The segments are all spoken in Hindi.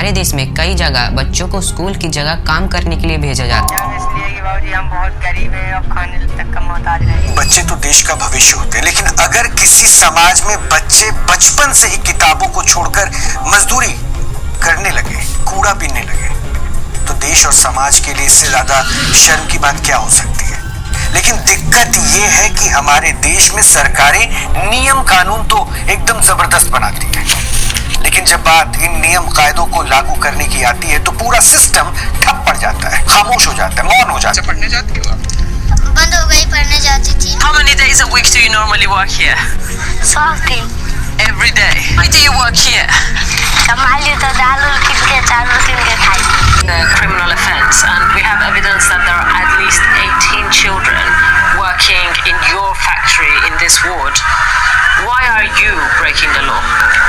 हमारे देश में कई जगह बच्चों को स्कूल की जगह काम करने के लिए भेजा जाता है। इसलिए कि बाबूजी हम बहुत गरीब हैं और खाने तक का मोहताज हैं। बच्चे तो देश का भविष्य होते हैं, लेकिन अगर किसी समाज में बच्चे बचपन से ही किताबों को छोड़कर मजदूरी करने लगे, कूड़ा बीनने लगे, तो देश और समाज के लिए इससे ज्यादा शर्म की बात क्या हो सकती है। लेकिन दिक्कत ये है कि हमारे देश में सरकारें नियम कानून तो एकदम जबरदस्त बनाती है, लेकिन जब बात इन नियम कायदों को लागू करने की आती है तो पूरा सिस्टम ठप पड़ जाता है, खामोश हो जाता है, मौन हो जाता है। पढ़ने जाती हो आप? बंद हो गई, पढ़ने जाती थी। How many days a week do you normally work here? 12 दिन। Every day. Why do you work here? कमाली तो दाल किन के चावल किन के खाई। A criminal offence, and we have evidence that there are at least 18 children working in your factory in this ward. Why are you breaking the law?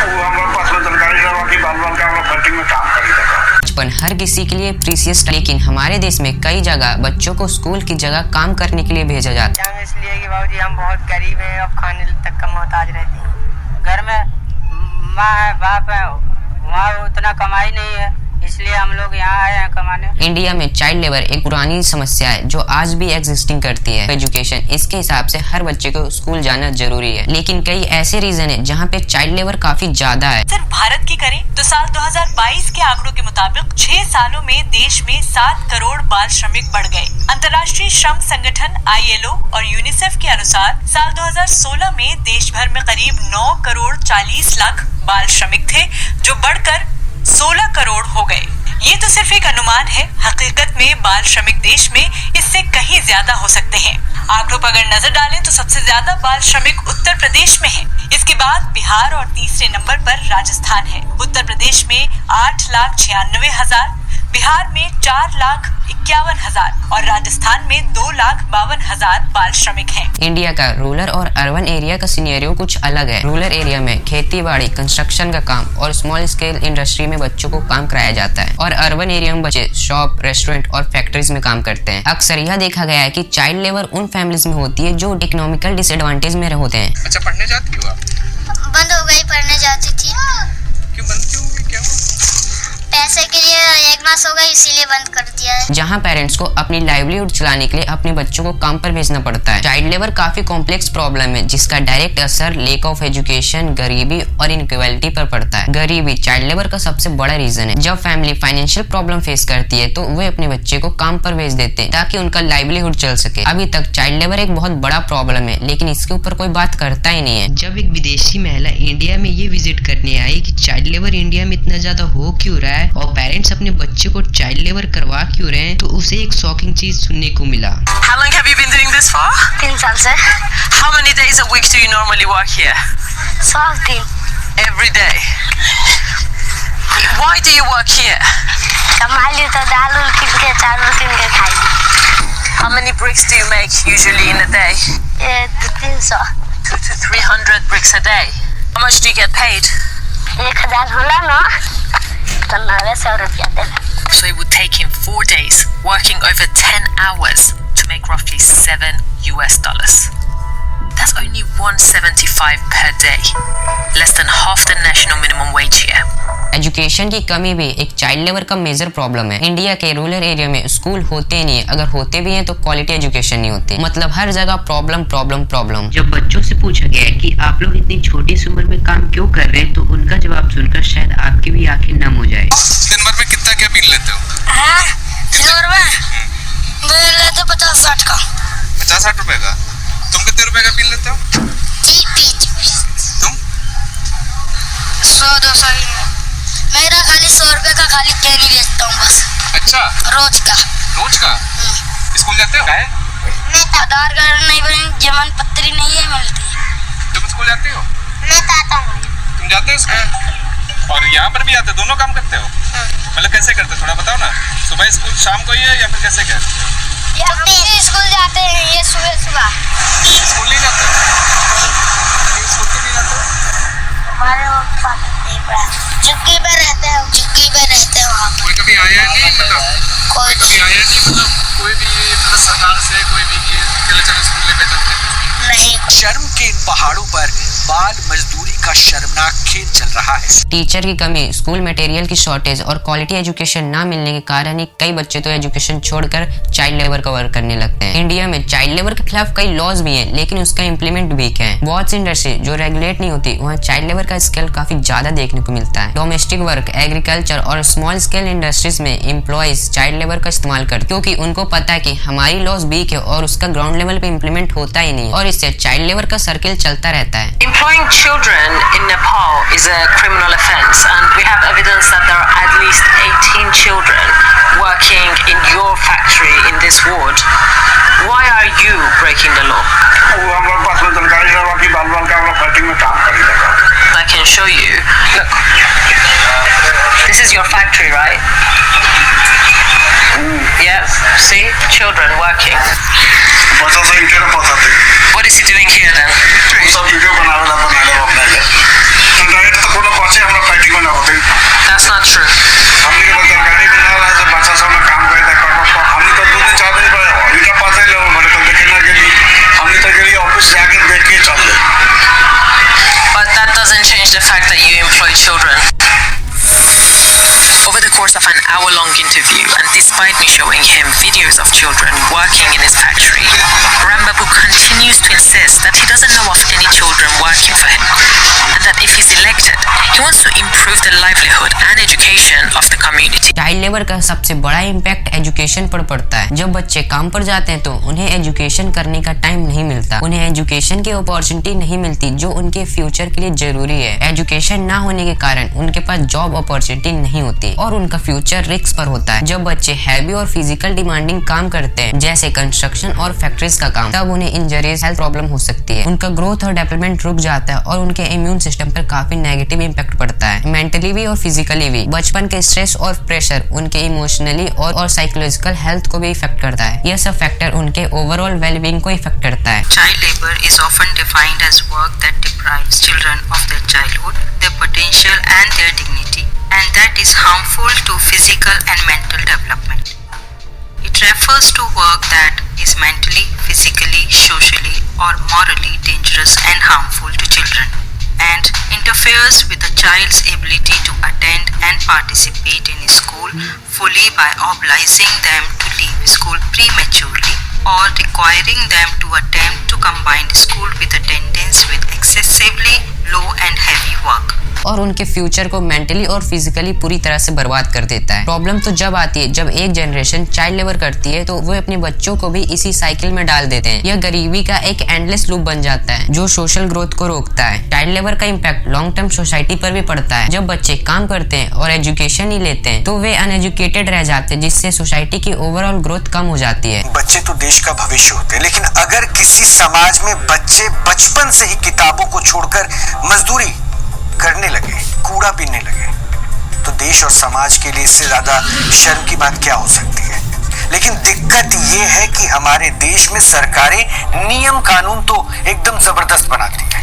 वो हमारे पास में जानकारी है कि बाल-बाल का हम लोग फैक्ट्री में काम कर रहे थे। बचपन हर किसी के लिए प्रीसियस, लेकिन हमारे देश में कई जगह बच्चों को स्कूल की जगह काम करने के लिए भेजा जाता है। इसलिए कि बाबूजी हम बहुत गरीब हैं और खाने तक का मोहताज रहते हैं। घर में माँ है, बाप है, वहाँ उतना कमाई नहीं है, इसलिए हम लोग यहाँ आए हैं कमाने। इंडिया में चाइल्ड लेबर एक पुरानी समस्या है जो आज भी एग्जिस्टिंग करती है। एजुकेशन, इसके हिसाब से हर बच्चे को स्कूल जाना जरूरी है, लेकिन कई ऐसे रीजन है जहाँ पे चाइल्ड लेबर काफी ज्यादा है। सिर्फ भारत की करें तो साल 2022 के आंकड़ों के मुताबिक 6 सालों में देश में 7 करोड़ बाल श्रमिक बढ़ गए। अंतर्राष्ट्रीय श्रम संगठन ILO और यूनिसेफ के अनुसार साल 2016 में देश भर में करीब 9 करोड़ 40 लाख बाल श्रमिक थे, जो बढ़कर 16 करोड़ हो गए। ये तो सिर्फ एक अनुमान है, हकीकत में बाल श्रमिक देश में इससे कहीं ज्यादा हो सकते हैं। आंकड़ों पर अगर नजर डालें तो सबसे ज्यादा बाल श्रमिक उत्तर प्रदेश में हैं। इसके बाद बिहार और तीसरे नंबर पर राजस्थान है। उत्तर प्रदेश में 8,96,000, बिहार में 4,51,000 और राजस्थान में 2,52,000 बाल श्रमिक हैं। इंडिया का रूरल और अर्बन एरिया का सिनेरियो कुछ अलग है। रूरल एरिया में खेती बाड़ी, कंस्ट्रक्शन का काम और स्मॉल स्केल इंडस्ट्री में बच्चों को काम कराया जाता है, और अर्बन एरिया में बच्चे शॉप, रेस्टोरेंट और फैक्ट्रीज में काम करते हैं। अक्सर यह देखा गया है कि चाइल्ड लेबर उन फैमिलीज में होती है जो इकोनॉमिकल डिसएडवांटेज में होते हैं। अच्छा, पढ़ने जाती हो आप? बंद हो गई, पढ़ने जाती थी। क्यों बंद क्यों हुई? क्या हुआ? पैसे के लिए 1 मास हो गया, इसीलिए बंद कर दिया है। जहाँ पेरेंट्स को अपनी लाइवलीहुड चलाने के लिए अपने बच्चों को काम पर भेजना पड़ता है। चाइल्ड लेबर काफी कॉम्प्लेक्स प्रॉब्लम है जिसका डायरेक्ट असर लेक ऑफ एजुकेशन, गरीबी और इनइक्वालिटी पर पड़ता है। गरीबी चाइल्ड लेबर का सबसे बड़ा रीजन है। जब फैमिली फाइनेंशियल प्रॉब्लम फेस करती है तो वे अपने बच्चे को काम पर भेज देते हैं ताकि उनका लाइवलीहुड चल सके। अभी तक चाइल्ड लेबर एक बहुत बड़ा प्रॉब्लम है, लेकिन इसके ऊपर कोई बात करता ही नहीं है। जब एक विदेशी महिला इंडिया में ये विजिट करने आई कि चाइल्ड लेबर इंडिया में इतना ज्यादा हो क्यों रहा है और पेरेंट्स अपने बच्चे को चाइल्ड लेबर करवा क्यों रहे हैं, तो उसे एक शॉकिंग चीज सुनने को मिला। How long have you been doing this for? 3 साल से। How many days a week do you normally work here? 12 दिन। Every day. Why do you work here? कमाली तो दाल किन के चावल किन के खाई। How many bricks do you make usually in a day? 200-300। 200 to 300 bricks a day. How much do you get paid? 1000 होला ना, तो 900 रुपया देना। So it would take him 4 days, working over 10 hours to make roughly $7. That's only $175 per day, less than half the national minimum wage here. Education की कमी भी एक चाइल्ड लेबर का मेजर प्रॉब्लम है। इंडिया के रूरल एरिया में स्कूल होते नहीं है, अगर होते भी हैं तो क्वालिटी एजुकेशन नहीं होती। मतलब हर जगह प्रॉब्लम प्रॉब्लम प्रॉब्लम। जब बच्चों से पूछा गया कि आप लोग इतनी छोटी सी उम्र में काम क्यों कर रहे हैं, तो उनका जवाब सुनकर शायद आपकी भी आंखें नम हो जाए। दिन भर में कितना क्या पी लेते हो? दिन लेते 50-60 का। 50-60 रुपए का? तुम कितने रुपए का पी लेते हो? 30-20। तुम? 100-200। मेरा खाली 100 रुपए का खाली पेन ही बेचता हूँ बस। अच्छा, रोज का। रोज का? स्कूल जाते हो? मैं आधार कार्ड नहीं बनी, जमीन पत्री नहीं है मिलती। तुम स्कूल जाते हो? मैं जाता हूँ। तुम जाते हो स्कूल? और यहाँ पर भी आते हो? दोनों काम करते हो? मतलब कैसे करते हो, थोड़ा बताओ ना। सुबह स्कूल, शाम को ही है या फिर कैसे क्या? स्कूल जाते हैं ये सुबह। स्कूल नहीं जाते? स्कूल क्यों नहीं जाते? हमारे पास नहीं पड़ा। झुग्गी पे रहते हैं वहाँ। कोई कभी आया नहीं? मतलब कोई कभी आया नहीं? मतलब कोई भी, मतलब सरकार से कोई भी कि चलो स्कूल लेके चलते? नहीं। शर्म के इन पहाड़ों पर बाल मजदूरी का शर्मनाक खेल चल रहा है। टीचर की कमी, स्कूल मटेरियल की शॉर्टेज और क्वालिटी एजुकेशन ना मिलने के कारण ही कई बच्चे तो एजुकेशन छोड़कर चाइल्ड लेबर का वर्क करने लगते हैं। इंडिया में चाइल्ड लेबर के खिलाफ कई लॉज भी हैं, लेकिन उसका इम्प्लीमेंट वीक है। बहुत सी इंडस्ट्री जो रेगुलेट नहीं होती, वहाँ चाइल्ड लेबर का स्केल काफी ज्यादा देखने को मिलता है। डोमेस्टिक वर्क, एग्रीकल्चर और स्मॉल स्केल इंडस्ट्रीज में एम्प्लॉइज चाइल्ड लेबर का इस्तेमाल करते, क्योंकि उनको पता है कि हमारी लॉज वीक है और उसका ग्राउंड लेवल पे इम्प्लीमेंट होता ही नहीं, और इससे चाइल्ड लेबर का सर्किल चलता रहता है। Employing children in Nepal is a criminal offence, and we have evidence that there are at least 18 children working in your factory in this ward. Why are you breaking the law? वो हमारे पास में जानकारी है कि बाल-बाल का हम फैक्ट्री में काम कर रहे हैं। I can show you. Look, this is your factory, right? Yes. See, children working. बच्चा से इंटर पहुंचाते। What is he doing here then? वो सब वीडियो बनाने अपने लिए। तो डायरेक्ट तो कोनो बच्चे हमारा फैक्ट्री में ना होते। That's not true. हमने के जानकारी में ना रहा जब बच्चा सब में काम करता है, हमने तो 2 दिन 4 दिन पर इनका पास है लोग हमारे तो देखने के लिए हमने तो के लिए ऑफिस जाके देख के चल गए। But that doesn't change the fact that you employ children. Over the course of an hour-long interview, and despite me showing him videos of children working in his factory, Rambabu continues to insist that he doesn't know of any children working for him, and that if he's elected, he wants to improve the livelihood and education of the community. Child labour का सबसे बड़ा इम्पैक्ट एजुकेशन पर पड़ता है। जब बच्चे काम पर जाते हैं तो उन्हें एजुकेशन करने का टाइम नहीं मिलता, उन्हें एजुकेशन की अपॉर्चुनिटी नहीं मिलती जो उनके फ्यूचर के लिए जरूरी है। एजुकेशन ना होने के कारण उनके पास जॉब अपॉर्चुनिटी नहीं होती और उनका फ्यूचर रिस्क पर होता है। जब बच्चे हैवी और फिजिकल डिमांडिंग काम करते हैं, जैसे कंस्ट्रक्शन और फैक्ट्रीज का काम, तब उन्हें इंजरीज, हेल्थ प्रॉब्लम हो सकती है, उनका ग्रोथ और डेवलपमेंट रुक जाता है और उनके इम्यून सिस्टम पर काफी नेगेटिव इम्पैक्ट पड़ता है, मेंटली भी और फिजिकली भी। बचपन के स्ट्रेस और प्रेशर उनके इमोशनली और साइकोलॉजिकल हेल्थ को भी इफेक्ट करता है। यह सब फैक्टर उनके ओवरऑल वेलबींग को इफेक्ट करता है। Child labor is often defined as work that deprives children of their childhood, their potential and their dignity, and that is harmful to physical and mental development. It refers to work that is mentally, physically, socially or morally dangerous and harmful to children, and interferes with a child's ability to attend and participate in school fully by obliging them to leave school prematurely or requiring them to attempt to combine school with attendance with excessively low and heavy work. और उनके फ्यूचर को मेंटली और फिजिकली पूरी तरह से बर्बाद कर देता है। प्रॉब्लम तो जब आती है जब एक जनरेशन चाइल्ड लेबर करती है तो वो अपने बच्चों को भी इसी साइकिल में डाल देते हैं। यह गरीबी का एक एंडलेस लूप बन जाता है जो सोशल ग्रोथ को रोकता है। चाइल्ड लेबर का इम्पैक्ट लॉन्ग टर्म सोसाइटी पर भी पड़ता है। जब बच्चे काम करते हैं और एजुकेशन ही लेते हैं तो वे अनएजुकेटेड रह जाते हैं, जिससे सोसाइटी की ओवरऑल ग्रोथ कम हो जाती है। बच्चे तो देश का भविष्य होते हैं, लेकिन अगर किसी समाज में बच्चे बचपन से ही किताबों को छोड़कर मजदूरी करने लगे, कूड़ा बीनने लगे, तो देश और समाज के लिए इससे ज्यादा शर्म की बात क्या हो सकती है। लेकिन दिक्कत ये है कि हमारे देश में सरकारें नियम कानून तो एकदम जबरदस्त बनाती है,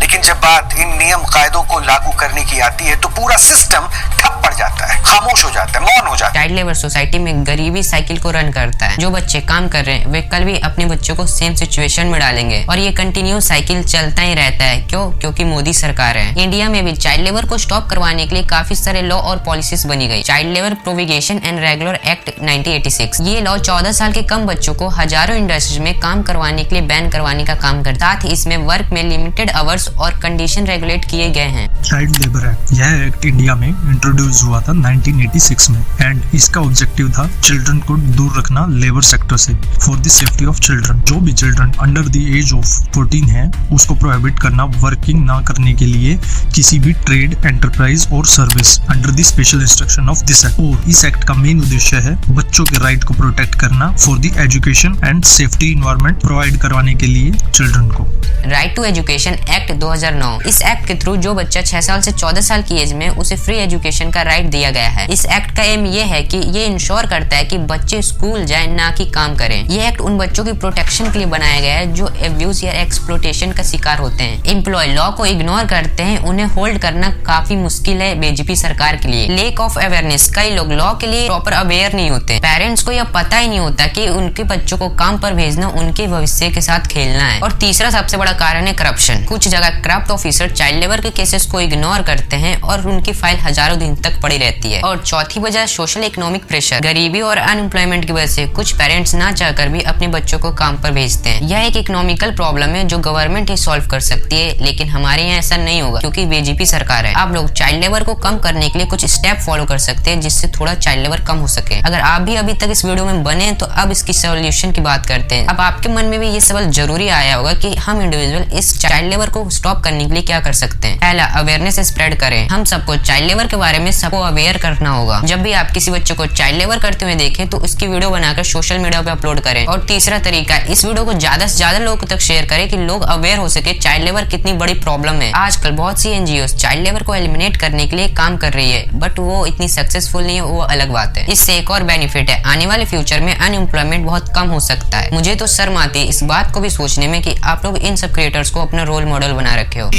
लेकिन जब बात इन नियम कायदों को लागू करने की आती है तो पूरा सिस्टम ठप पड़ जाता है, खामोश हो जाता है, मौन हो जाता है। चाइल्ड लेबर सोसाइटी में गरीबी साइकिल को रन करता है। जो बच्चे काम कर रहे हैं वे कल भी अपने बच्चों को सेम सिचुएशन में डालेंगे और ये कंटिन्यूस साइकिल चलता ही रहता है। क्योंकि मोदी सरकार है। इंडिया में भी चाइल्ड लेबर को स्टॉप करवाने के लिए काफी सारे लॉ और पॉलिसीज बनी गई। Child labour prohibition and regular act 1986, ये लॉ 14 साल के कम बच्चों को हजारों इंडस्ट्रीज में काम करवाने के लिए बैन करवाने का काम करता है। साथ ही इसमें वर्क में लिमिटेड आवर्स और कंडीशन रेगुलेट किए गए हैं। चाइल्ड लेबर एक्ट, यह एक्ट इंडिया में इंट्रोड्यूस हुआ था 1986 में एंड इसका ऑब्जेक्टिव था चिल्ड्रन को दूर रखना लेबर सेक्टर से for the safety of children. जो भी children under the age of 14 है उसको प्रोहिबिट करना वर्किंग ना करने के लिए किसी भी ट्रेड, एंटरप्राइज और service under the special instruction of this act. और इस एक्ट का मेन उद्देश्य है बच्चों के राइट को प्रोटेक्ट करना for the education and safety environment provide करवाने के लिए चिल्ड्रन को। राइट टू एजुकेशन एक्ट 2009, इस एक्ट के थ्रू जो बच्चा 6 साल से 14 साल की एज में उसे फ्री एजुकेशन का राइट दिया गया है। इस एक्ट का एम ये है कि ये इंश्योर करता है कि बच्चे स्कूल जाए ना कि काम करें। ये एक्ट उन बच्चों की प्रोटेक्शन के लिए बनाया गया है जो एब्यूज या एक्सप्लोटेशन का शिकार होते हैं। एम्प्लॉय लॉ को इग्नोर करते हैं, उन्हें होल्ड करना काफी मुश्किल है बीजेपी सरकार के लिए। लेक ऑफ अवेयरनेस, कई लोग लॉ के लिए प्रॉपर अवेयर नहीं होते। पेरेंट्स को यह पता ही नहीं होता कि उनके बच्चों को काम पर भेजना उनके भविष्य के साथ खेलना है। और तीसरा सबसे बड़ा कारण है करप्शन। कुछ जगह करप्ट ऑफिसर चाइल्ड लेबर के केसेस को इग्नोर करते हैं और उनकी फाइल हजारों दिन तक पड़ी रहती है। और चौथी वजह सोशल इकोनॉमिक प्रेशर, गरीबी और अनएम्प्लॉयमेंट की वजह से कुछ पेरेंट्स ना चाहकर भी अपने बच्चों को काम पर भेजते हैं। यह एक इकोनॉमिकल प्रॉब्लम है जो गवर्नमेंट ही सॉल्व कर सकती है, लेकिन हमारे यहाँ ऐसा नहीं होगा क्योंकि बीजेपी सरकार है। आप लोग चाइल्ड लेबर को कम करने के लिए कुछ स्टेप फॉलो कर सकते हैं जिससे थोड़ा चाइल्ड लेबर कम हो सके। अगर आप भी अभी तक इस वीडियो में बने तो अब इसकी सोल्यूशन की बात करते हैं। अब आपके मन में भी ये सवाल जरूरी आया होगा कि हम इंडिविजुअल इस चाइल्ड लेबर को स्टॉप करने के लिए क्या कर सकते हैं। पहला, अवेयरनेस स्प्रेड करें। हम सबको चाइल्ड लेबर के बारे में सबको अवेयर करना होगा। जब भी आप किसी बच्चे को चाइल्ड लेबर करते हुए देखें तो उसकी वीडियो बनाकर सोशल मीडिया पे अपलोड करें। और तीसरा तरीका, इस वीडियो को ज्यादा से ज्यादा लोगों तक शेयर करें कि लोग अवेयर हो सके चाइल्ड लेबर कितनी बड़ी प्रॉब्लम है। आजकल बहुत सी एनजीओ चाइल्ड लेबर को एलिमिनेट करने के लिए काम कर रही है, बट वो इतनी सक्सेसफुल नहीं है, वो अलग बात है। इससे एक और बेनिफिट है, आने वाले फ्यूचर में अनएम्प्लॉयमेंट बहुत कम हो सकता है। मुझे तो शर्म आती है इस बात को भी सोचने में कि आप लोग इन सब क्रिएटर्स को अपना रोल मॉडल बना रखे हो।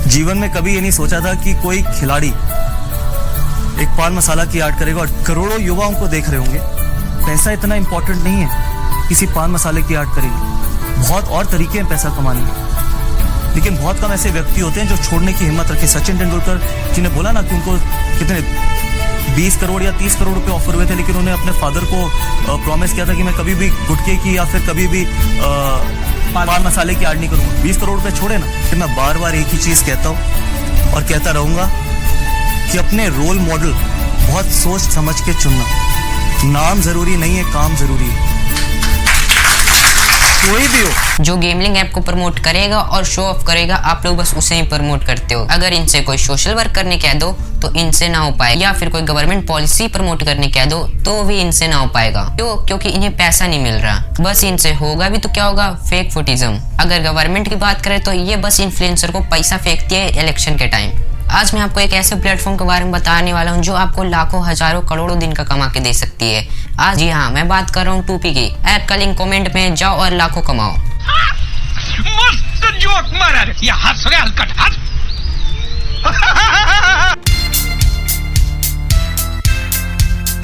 जीवन में कभी ये नहीं सोचा था कि कोई खिलाड़ी एक पान मसाला की आर्ट करेगा और करोड़ों युवाओं को देख रहे होंगे। पैसा इतना इंपॉर्टेंट नहीं है किसी पान मसाले की आर्ट करेगी। बहुत और तरीके हैं पैसा कमाने के, लेकिन बहुत कम ऐसे व्यक्ति होते हैं जो छोड़ने की हिम्मत रखे। सचिन तेंदुलकर जी ने बोला ना कि उनको कितने 20 करोड़ या 30 करोड़ रुपए ऑफर हुए थे, लेकिन उन्होंने अपने फादर को प्रॉमिस किया था कि मैं कभी भी गुटखे की या फिर कभी भी पान मसाले की आड़ नहीं करूंगा। 20 करोड़ रुपए छोड़े ना। फिर मैं बार बार एक ही चीज कहता हूं और कहता रहूंगा कि अपने रोल मॉडल बहुत सोच समझ के चुनना। नाम जरूरी नहीं है, काम जरूरी है। कोई भी हो जो गेमलिंग ऐप को प्रमोट करेगा और शो ऑफ करेगा, आप लोग बस उसे ही प्रमोट करते हो। अगर इनसे कोई सोशल वर्क करने कह दो तो इनसे ना हो पाएगा, या फिर कोई गवर्नमेंट पॉलिसी प्रमोट करने कह दो तो भी इनसे ना हो पाएगा। क्यों? क्योंकि इन्हें पैसा नहीं मिल रहा। बस इनसे होगा भी तो क्या होगा? फेक फुटिज्म। अगर गवर्नमेंट की बात करें तो ये बस इन्फ्लुएंसर को पैसा फेंकती है इलेक्शन के टाइम। आज मैं आपको एक ऐसे प्लेटफॉर्म के बारे में बताने वाला हूँ जो आपको लाखों, हजारों, करोड़ों दिन का कमा के दे सकती है। आज जी हाँ, मैं बात कर रहा हूँ 2P की। ऐप का लिंक कमेंट में जाओ और लाखों कमाओ। मस्त जोक मारा रे, या हंस रे हलकट हंस।